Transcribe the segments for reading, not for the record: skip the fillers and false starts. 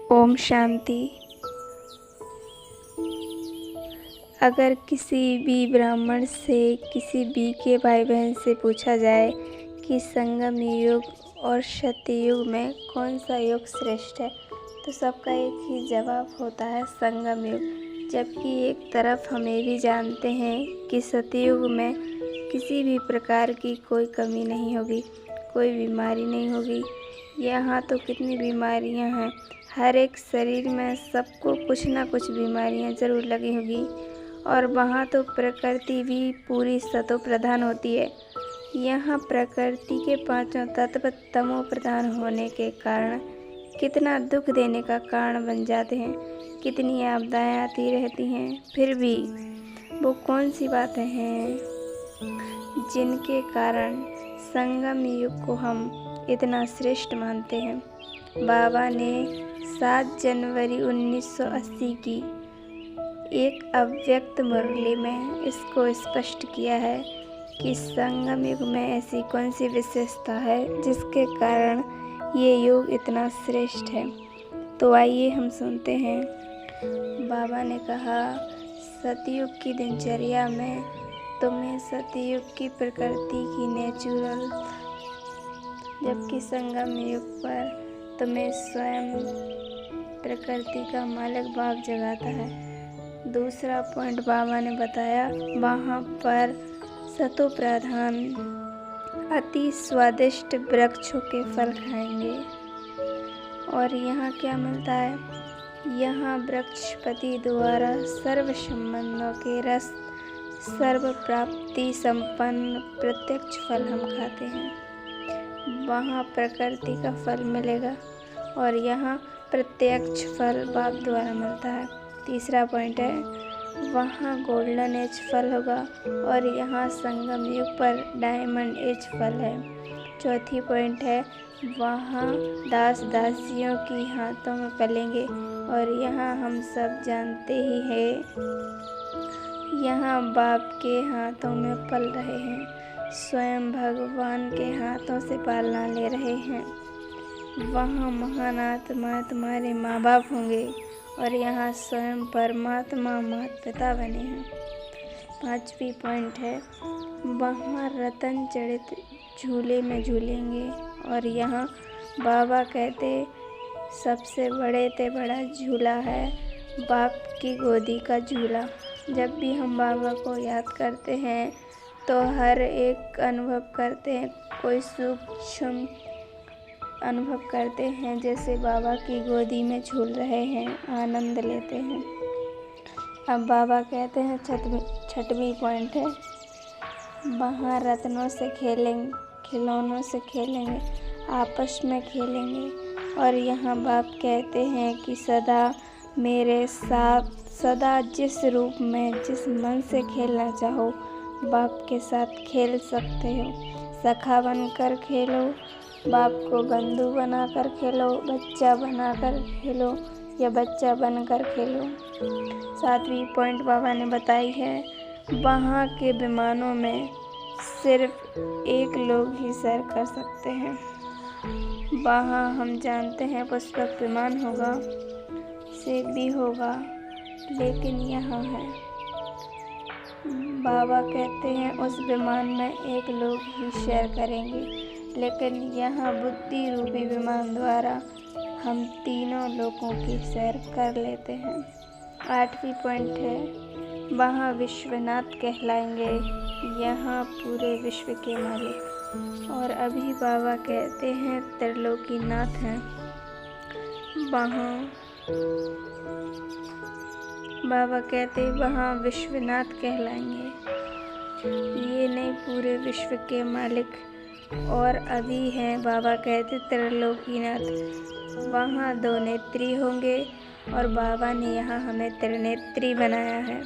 ओम शांति। अगर किसी भी ब्राह्मण से, किसी भी के भाई बहन से पूछा जाए कि संगम युग और सतयुग में कौन सा युग श्रेष्ठ है, तो सबका एक ही जवाब होता है संगम युग। जबकि एक तरफ हम ये भी जानते हैं कि सतयुग में किसी भी प्रकार की कोई कमी नहीं होगी, कोई बीमारी नहीं होगी। यहाँ तो कितनी बीमारियाँ हैं, हर एक शरीर में सबको कुछ ना कुछ बीमारियाँ ज़रूर लगी होगी। और वहाँ तो प्रकृति भी पूरी सतो प्रधान होती है। यहाँ प्रकृति के पांचों तत्व तमो प्रधान होने के कारण कितना दुख देने का कारण बन जाते हैं, कितनी आपदाएं आती रहती हैं। फिर भी वो कौन सी बातें हैं जिनके कारण संगम युग को हम इतना श्रेष्ठ मानते हैं। बाबा ने 7 जनवरी 1980 की एक अव्यक्त मुरली में इसको स्पष्ट किया है कि संगम युग में ऐसी कौन सी विशेषता है जिसके कारण ये युग इतना श्रेष्ठ है। तो आइए हम सुनते हैं। बाबा ने कहा, सतयुग की दिनचर्या में तुम्हें सतयुग की प्रकृति की नेचुरल, जबकि संगम युग पर तुम्हें स्वयं प्रकृति का मालिक भाव जगाता है। दूसरा पॉइंट बाबा ने बताया, वहाँ पर सतो प्रधान अति स्वादिष्ट वृक्षों के फल खाएंगे। और यहाँ क्या मिलता है, यहाँ वृक्षपति द्वारा सर्व संबंधों के रस, सर्व प्राप्ति संपन्न प्रत्यक्ष फल हम खाते हैं। वहाँ प्रकृति का फल मिलेगा और यहाँ प्रत्यक्ष फल बाप द्वारा मिलता है। तीसरा पॉइंट है, वहाँ गोल्डन एज फल होगा और यहाँ संगम युग पर डायमंड एज फल है। चौथी पॉइंट है, वहाँ दास दासियों की हाथों में पलेंगे और यहाँ हम सब जानते ही हैं, यहाँ बाप के हाथों में पल रहे हैं, स्वयं भगवान के हाथों से पालना ले रहे हैं। वहाँ महान आत्मा तुम्हारे माँ बाप होंगे और यहाँ स्वयं परमात्मा माता पिता बने हैं। 5वीं पॉइंट है, वहाँ रतन जड़ित झूले में झूलेंगे और यहाँ बाबा कहते सबसे बड़े ते बड़ा झूला है बाप की गोदी का झूला। जब भी हम बाबा को याद करते हैं तो हर एक अनुभव करते हैं, कोई सूक्ष्म अनुभव करते हैं जैसे बाबा की गोदी में झूल रहे हैं, आनंद लेते हैं। अब बाबा कहते हैं 6वीं पॉइंट है, वहाँ रत्नों से खेलेंगे, खिलौनों से खेलेंगे, आपस में खेलेंगे। और यहाँ बाप कहते हैं कि सदा मेरे साथ, सदा जिस रूप में जिस मन से खेलना चाहो बाप के साथ खेल सकते हो। सखा बनकर खेलो, बाप को बंधु बनाकर खेलो, बच्चा बनाकर खेलो या बच्चा बनकर खेलो। 7वीं पॉइंट बाबा ने बताई है, वहाँ के विमानों में सिर्फ एक लोग ही सैर कर सकते हैं। वहाँ हम जानते हैं पुष्पक विमान होगा, सेब भी होगा, लेकिन यहाँ है, बाबा कहते हैं उस विमान में एक लोग ही शेयर करेंगे, लेकिन यहाँ बुद्धि रूपी विमान द्वारा हम तीनों लोगों की सैर कर लेते हैं। 8वीं पॉइंट है, वहाँ विश्वनाथ कहलाएंगे, यहाँ पूरे विश्व के मालिक। और अभी बाबा कहते हैं त्रिलोकीनाथ हैं, वहाँ बाबा कहते वहाँ विश्वनाथ कहलाएंगे, ये नहीं पूरे विश्व के मालिक। और अभी हैं बाबा कहते त्रिलोकीनाथ, वहाँ 2 नेत्री होंगे और बाबा ने यहाँ हमें त्रिनेत्री बनाया है।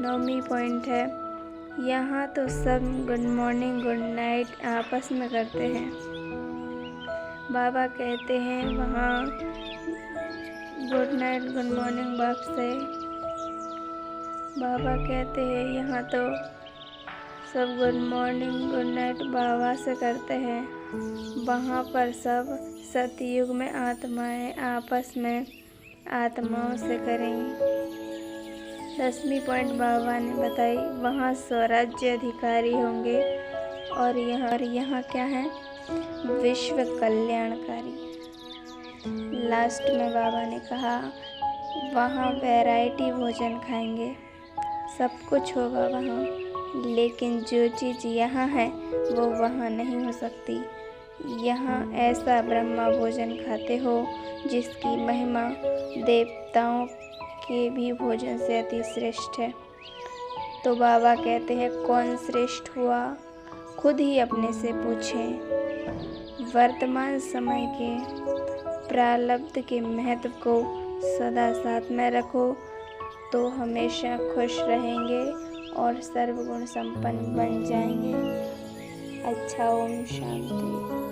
9वीं पॉइंट है, यहाँ तो सब गुड मॉर्निंग गुड नाइट आपस में करते हैं। बाबा कहते हैं वहाँ गुड नाइट गुड मॉर्निंग बाप से। बाबा कहते हैं यहाँ तो सब गुड मॉर्निंग गुड नाइट बाबा से करते हैं। वहाँ पर सब सतयुग में आत्माएं आपस में आत्माओं से करेंगी। 10वीं पॉइंट बाबा ने बताई, वहाँ स्वराज्य अधिकारी होंगे और यहाँ क्या है, विश्व कल्याणकारी। लास्ट में बाबा ने कहा वहाँ वैरायटी भोजन खाएंगे, सब कुछ होगा वहाँ, लेकिन जो चीज़ यहाँ है वो वहाँ नहीं हो सकती। यहाँ ऐसा ब्रह्मा भोजन खाते हो जिसकी महिमा देवताओं के भी भोजन से अति श्रेष्ठ है। तो बाबा कहते हैं कौन श्रेष्ठ हुआ, खुद ही अपने से पूछें। वर्तमान समय के प्रारब्ध के महत्व को सदा साथ में रखो तो हमेशा खुश रहेंगे और सर्वगुण संपन्न बन जाएंगे। अच्छा, ओम शांति।